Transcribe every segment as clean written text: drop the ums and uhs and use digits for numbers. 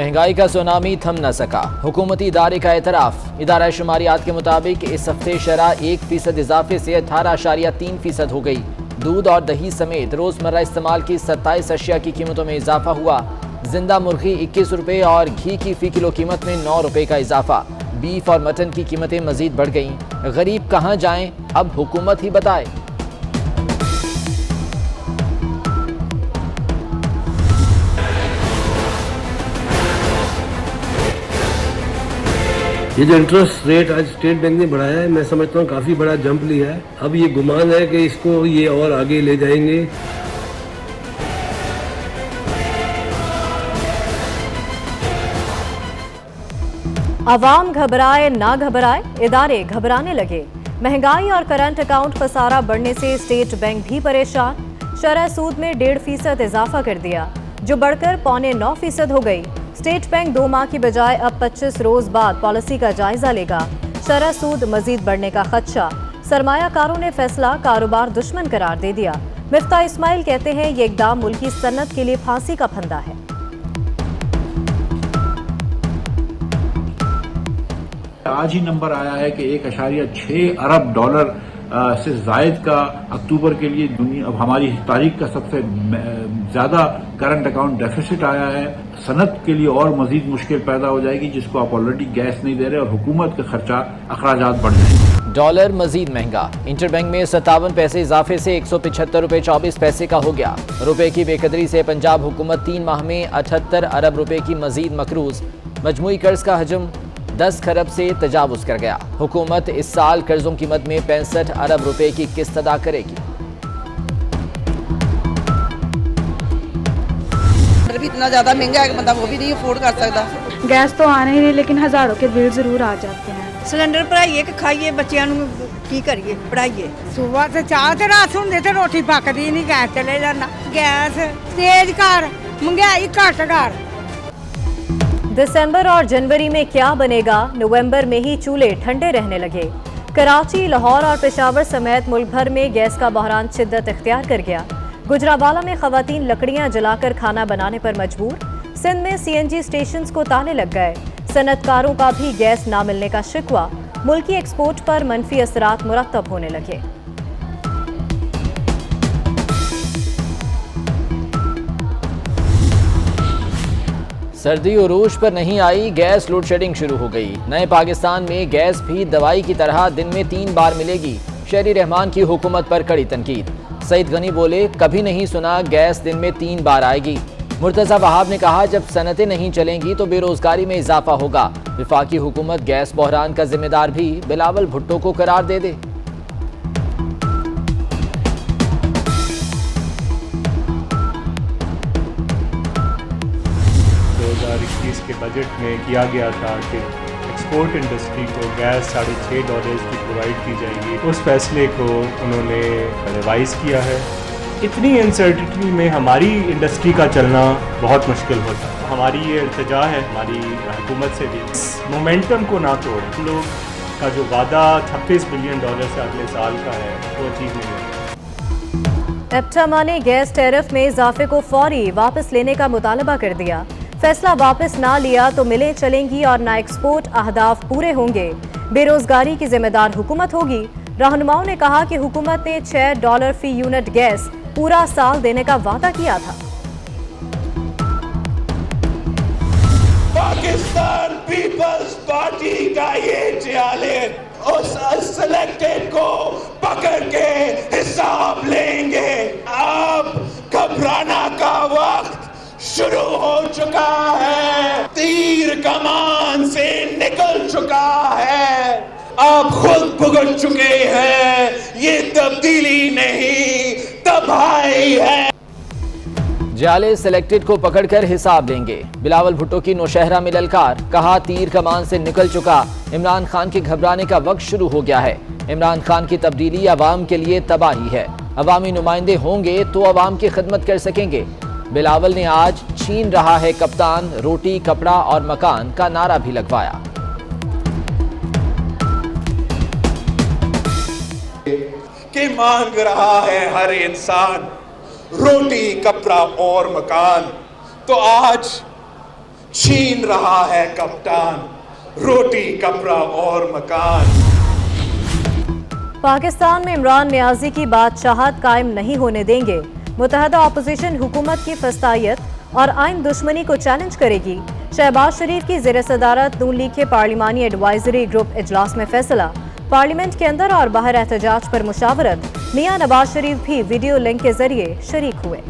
महंगाई का सुनामी थम न सका, हुकूमती इदारे का एतराफ। इदारा शुमारियात के मुताबिक इस हफ्ते शरह 1% इजाफे से 18.3% हो गई। दूध और दही समेत रोजमर्रा इस्तेमाल की 27 अशिया की कीमतों में इजाफा हुआ। जिंदा मुर्गी 21 रुपये और घी की फी किलो कीमत में 9 रुपये का इजाफा। बीफ और मटन की कीमतें मजीद बढ़ गईं। गरीब कहाँ जाएं, अब हुकूमत ही बताए। ये जो इंटरेस्ट रेट आज स्टेट बैंक ने बढ़ाया है, मैं समझता हूँ काफी बड़ा जंप लिया है। अब ये गुमान है कि इसको ये और आगे ले जाएंगे। अवाम घबराए ना घबराए, इदारे घबराने लगे। महंगाई और करंट अकाउंट खसारा बढ़ने से स्टेट बैंक भी परेशान। शरह सूद में 1.5% इजाफा कर दिया, जो बढ़कर 8.25% हो गई। स्टेट बैंक 2 माह की बजाय अब 25 रोज बाद पॉलिसी का जायजा लेगा। शरह सूद मजीद बढ़ने का खदशा। सरमायाकारों ने फैसला कारोबार दुश्मन करार दे दिया। मिफ्ता इस्माइल कहते हैं ये इकदाम मुल्की सन्नत के लिए फांसी का फंदा है। आज ही नंबर आया है कि 1.6 अरब डॉलर से जायद का अक्टूबर के लिए दुनिया अब हमारी तारीख का सबसे ज्यादा करंट अकाउंट डेफिसिट आया है। सनत के लिए और मजीद मुश्किल पैदा हो जाएगी, जिसको आप ऑलरेडी गैस नहीं दे रहे और हुकूमत के खर्चा अखराजात बढ़ जाएंगे। डॉलर मजीद महंगा। इंटरबैंक में 57 पैसे इजाफे से 175 रुपये 24 पैसे का हो गया। रुपए की बेकदरी से पंजाब हुकूमत 3 माह में 78 अरब रुपए की मजीद मकरूज। मजमूई कर्ज का हजम 10 खरब से तजावुज कर गया। हुकूमत इस साल कर्जों की मद में 65 अरब रुपए की किस्त अदा करेगी। भी इतना ज्यादा महंगा है कि बंदा वो भी नहीं अफोर्ड कर सकता। गैस तो आने ही नहीं, लेकिन हजारों के बिल जरूर आ जाते हैं। सिलेंडर पढ़ाइए कि खाइए, बच्चों की करिए, पढ़ाइए। सुबह से चाह ते रात होंदे ते रोटी पकदी नहीं, गैस चले जाना। गैस तेज कर, महंगाई घट कर। दिसंबर और जनवरी में क्या बनेगा, नवंबर में ही चूल्हे ठंडे रहने लगे। कराची, लाहौर और पेशावर समेत मुल्क भर में गैस का बहरान शिद्दत इख्तियार कर गया। गुजरावाला में खवातीन लकड़ियां जलाकर खाना बनाने पर मजबूर। सिंध में CNG स्टेशन को ताले लग गए। सनतकारों का भी गैस ना मिलने का शिकवा। मुल्की एक्सपोर्ट पर मनफी असरात मुरतब होने लगे। सर्दी उरूज पर नहीं आई, गैस लोड शेडिंग शुरू हो गई। नए पाकिस्तान में गैस भी दवाई की तरह दिन में 3 बार मिलेगी। शहरी रहमान की हुकूमत पर कड़ी तनकीद। सईद गनी बोले, कभी नहीं सुना गैस दिन में 3 बार आएगी। मुर्तज़ा वहाब ने कहा, जब सनतें नहीं चलेंगी तो बेरोजगारी में इजाफा होगा। वफाकी हुकूमत गैस बहरान का जिम्मेदार भी बिलावल भुट्टो को करार दे दे। 2021 के बजट में किया गया था कि एक्सपोर्ट इंडस्ट्री को गैस $6.5 की प्रोवाइड की जाएगी। उस फैसले को उन्होंने रिवाइज किया है। इतनी अनसर्टिनिटी में हमारी इंडस्ट्री का चलना बहुत मुश्किल होता है। हमारी ये इल्तिजा है हमारी हुकूमत से भी, मोमेंटम को ना तोड़ें। हम लोग का जो वादा $36 बिलियन से अगले साल का है वो अचीव नहीं होगा। एप्टामा ने गैस टैरिफ में इजाफे को फौरी वापस लेने का मुतालबा कर दिया। फैसला वापस ना लिया तो मिलें चलेंगी और ना एक्सपोर्ट अहदाफ पूरे होंगे। बेरोजगारी की जिम्मेदार हुकूमत होगी। रहनुमाओं ने कहा कि हुकूमत ने $6 फी यूनिट गैस पूरा साल देने का वादा किया था। पाकिस्तान पीपल्स पार्टी का ये चैलेंज उस सिलेक्टेड को पकड़ के हिसाब लेंगे। अब घबराना का वक्त शुरू हो चुका है। तीर कमान से निकल चुका है। आप खुद भुगत चुके हैं। ये तब्दीली नहीं, तबाही है। जाले सिलेक्टेड को पकड़कर हिसाब लेंगे। बिलावल भुट्टो की नौशहरा में ललकार। कहा, तीर कमान से निकल चुका। इमरान खान के घबराने का वक्त शुरू हो गया है। इमरान खान की तब्दीली अवाम के लिए तबाही है। अवामी नुमाइंदे होंगे तो अवाम की खिदमत कर सकेंगे। बिलावल ने आज छीन रहा है कप्तान, रोटी, कपड़ा और मकान का नारा भी लगवाया। कि मांग रहा है हर इंसान रोटी, कपड़ा और मकान। तो आज छीन रहा है कप्तान रोटी कपड़ा और मकान। पाकिस्तान में इमरान नियाजी की बादशाहत कायम नहीं होने देंगे। मुत्तहदा अपोजिशन हुकूमत की फस्तायत और आइन दुश्मनी को चैलेंज करेगी। शहबाज शरीफ की ज़ेर सदारत नून लीग के पार्लिमानी एडवाइजरी ग्रुप इजलास में फैसला। पार्लियामेंट के अंदर और बाहर एहतजाज पर मुशावरत। मियां नवाज शरीफ भी वीडियो लिंक के जरिए शरीक हुए।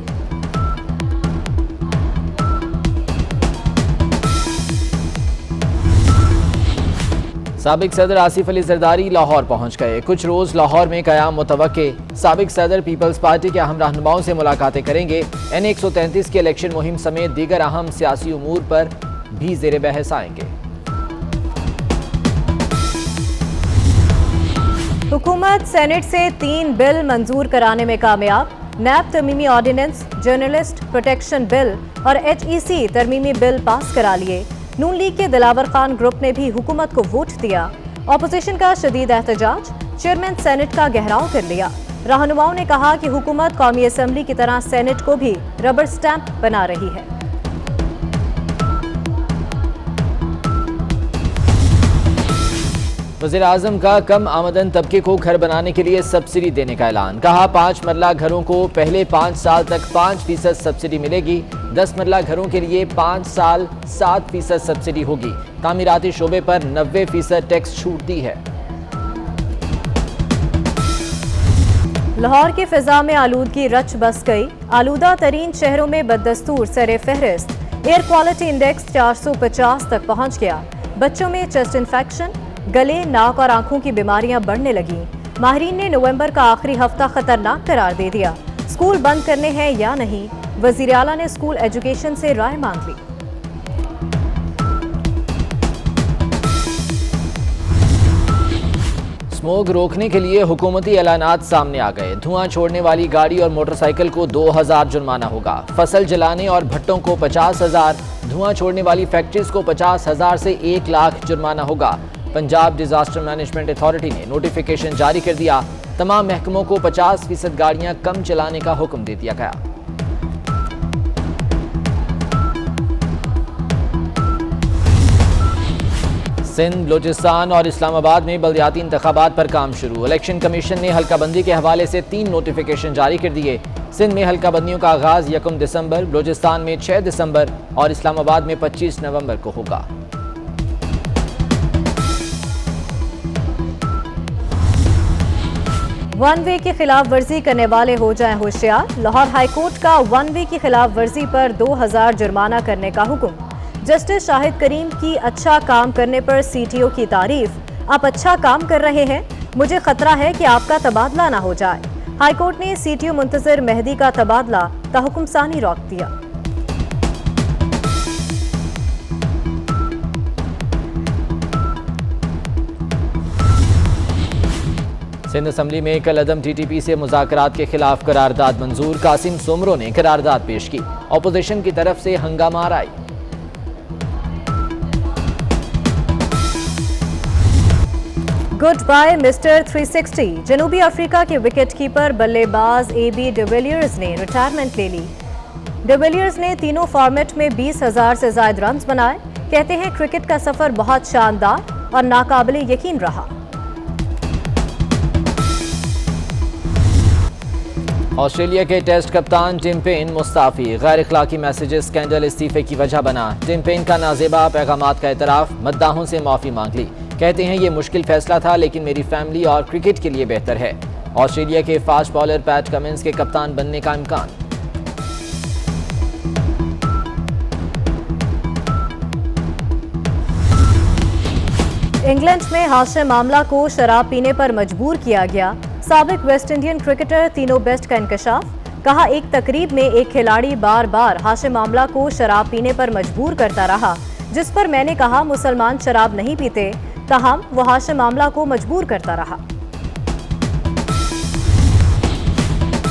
साबिक सदर आसिफ अली जरदारी लाहौर पहुंच गए। कुछ रोज लाहौर में कयाम मुतवक्के। साबिक सदर पीपल्स पार्टी के अहम रहनुमाओं से मुलाकातें करेंगे। N133 की इलेक्शन मुहिम समेत दीगर अहम सियासी उमूर पर भी ज़ेर बहस आएंगे। हुकूमत सेनेट से 3 बिल मंजूर कराने में कामयाब। नैब तरमीमी ऑर्डिनेंस, जर्नलिस्ट प्रोटेक्शन बिल और HEC तरमीमी बिल पास करा लिए। नून लीग के दिलावर खान ग्रुप ने भी हुकूमत को वोट दिया। ऑपोजिशन का शदीद एहतजाज। चेयरमैन सेनेट का घेराव कर लिया। रहनुमाओं ने कहा कि हुकूमत कौमी असम्बली की तरह सेनेट को भी रबर स्टैंप बना रही है। वज़ीर आज़म का कम आमदन तबके को घर बनाने के लिए सब्सिडी देने का ऐलान। कहा 5 मरला घरों को पहले 5 साल तक 5% सब्सिडी मिलेगी। 10 मरला घरों के लिए 5 साल 7% सब्सिडी होगी। तामीराती शोबे पर 90% टैक्स छूट दी है। लाहौर की फिजा में आलूदगी रच बस गई। आलूदा तरीन शहरों में बददस्तूर सरे फहरिस्त। एयर क्वालिटी इंडेक्स 450 तक पहुंच गया। बच्चों में चेस्ट इन्फेक्शन, गले, नाक और आंखों की बीमारियां बढ़ने लगी। माहिरीन ने नवंबर का आखिरी हफ्ता खतरनाक करार दे दिया। स्कूल बंद करने हैं या नहीं, वजीर आला ने स्कूल एजुकेशन से राय मांग ली। स्मोक रोकने के लिए हुकूमती ऐलानात सामने आ गए। धुआं छोड़ने वाली गाड़ी और मोटरसाइकिल को 2000 जुर्माना होगा। फसल जलाने और भट्टों को 50,000, धुआं छोड़ने वाली फैक्ट्रीज को 50,000 से 1 लाख जुर्माना होगा। पंजाब डिजास्टर मैनेजमेंट अथॉरिटी ने नोटिफिकेशन जारी कर दिया। तमाम महकमों को 50% गाड़ियां कम चलाने का हुक्म दे दिया गया। सिंध, बलूचिस्तान और इस्लामाबाद में बल्दियाती इंतखाबात पर काम शुरू। इलेक्शन कमीशन ने हल्काबंदी के हवाले से 3 नोटिफिकेशन जारी कर दिए। सिंध में हल्काबंदियों का आगाज 1 दिसंबर, बलूचिस्तान में 6 दिसंबर और इस्लामाबाद में 25 नवंबर को होगा। वन वे की खिलाफ वर्जी करने वाले हो जाएं होशियार। लाहौर हाईकोर्ट का वन वे की खिलाफ वर्जी पर 2000 जुर्माना करने का हुक्म। जस्टिस शाहिद करीम की अच्छा काम करने पर CTO की तारीफ। आप अच्छा काम कर रहे हैं, मुझे खतरा है कि आपका तबादला ना हो जाए। हाईकोर्ट ने CTO मुंतजर मेहदी का तबादला तहुकुम सानी रोक दिया। सिंध असम्बली में कल अदम TTP से मुज़ाकरात के खिलाफ करारदाद मंजूर। कासिम सोमरो ने करारदाद पेश की। ऑपोजिशन की तरफ से हंगामा आई। Good bye mister 360। जनूबी अफ्रीका के विकेट कीपर बल्लेबाज AB डिविलियर्स ने रिटायरमेंट ले ली। डिविलियर्स ने तीनों फॉर्मेट में 20,000 से ज्यादा रन्स बनाए। कहते हैं क्रिकेट का सफर बहुत शानदार और नाकाबिले यकीन रहा। ऑस्ट्रेलिया के टेस्ट कप्तान टिम पेन मुस्ताफी। गैर इखलाकी मैसेजेस स्कैंडल इस्तीफे की वजह बना। टिम पेन का नाजेबा पैगामात का एतराफ। मद्दाहों से माफी मांग ली। कहते हैं ये मुश्किल फैसला था, लेकिन मेरी फैमिली और क्रिकेट के लिए बेहतर है। ऑस्ट्रेलिया के फास्ट बॉलर पैट कमिंस के कप्तान बनने का इम्कान। इंग्लैंड में हाशिम आमला को शराब पीने पर मजबूर किया गया। साबिक वेस्ट इंडियन क्रिकेटर तीनों बेस्ट का इंकशाफ। कहा एक तकरीब में एक खिलाड़ी बार बार हाशिम आमला को शराब पीने पर मजबूर करता रहा, जिस पर मैंने कहा मुसलमान शराब नहीं पीते, ताहम वो हाशिम आमला को मजबूर करता रहा।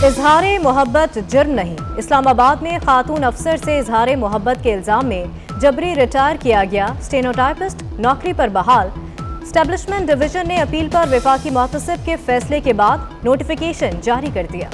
इजहार मोहब्बत जुर्म नहीं। इस्लामाबाद में खातून अफसर से इजहार मोहब्बत के इल्जाम में जबरी रिटायर किया गया। स्टेनोटाइपिस्ट नौकरी पर बहाल। एस्टेब्लिशमेंट डिवीजन ने अपील पर वफाकी मुहतसिब के फैसले के बाद नोटिफिकेशन जारी कर दिया।